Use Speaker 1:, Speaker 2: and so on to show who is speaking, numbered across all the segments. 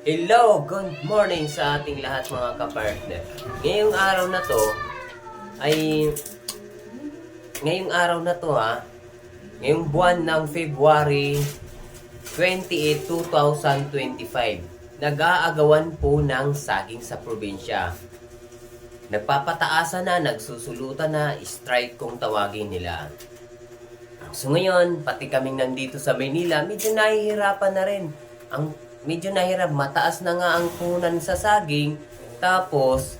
Speaker 1: Hello, good morning sa ating lahat mga kapartner. Ngayong araw na to ay ngayong araw na to ngayong buwan ng February 28, 2025. Nag-aagawan po ng saging sa probinsya. Nagpapataasan na, nagsusulutan na, strike kung tawagin nila. So ngayon, pati kaming nandito sa Maynila, medyo nahihirapan na rin. Medyo nahirap, mataas na nga ang puhunan sa saging, tapos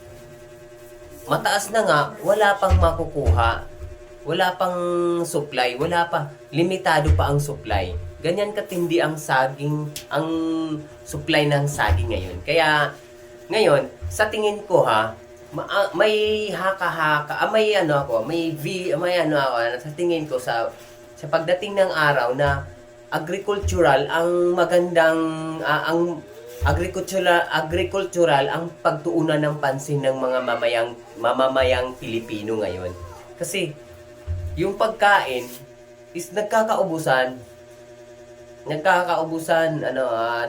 Speaker 1: mataas na nga, wala pang makukuha, wala pang supply, limitado pa ang supply. Ganyan katindi ang ang supply ng saging ngayon. Kaya ngayon, sa tingin ko may haka-haka, sa tingin ko sa pagdating ng araw na agricultural ang magandang agricultural ang pagtuunan ng pansin ng mga mamamayang Pilipino ngayon. Kasi yung pagkain is nagkakaubusan,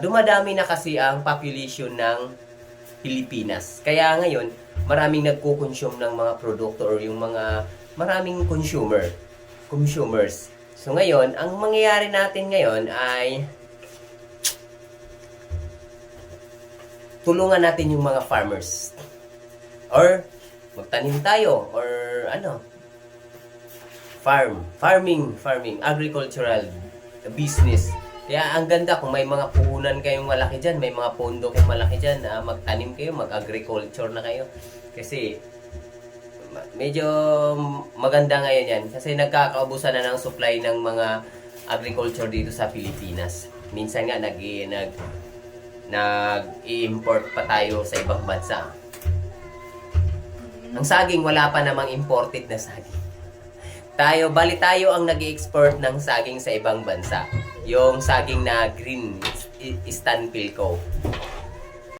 Speaker 1: dumadami na kasi ang population ng Pilipinas. Kaya ngayon, maraming nagko-consume ng mga produkto or yung mga maraming consumers. So ngayon, ang mangyayari natin ngayon ay tulungan natin yung mga farmers. Or magtanim tayo or farming, agricultural business. Kaya ang ganda kung may mga puhunan kayong malaki dyan, may mga pondo kayong malaki dyan, magtanim kayo, mag-agriculture na kayo. Kasi medyo maganda ngayon yan kasi nagkakaubusan na ng supply ng mga agriculture dito sa Pilipinas. Minsan nga nag-i-import pa tayo sa ibang bansa. Ang saging, wala pa namang imported na saging. Tayo ang nag-i-export ng saging sa ibang bansa. Yung saging na green, Stanpilco.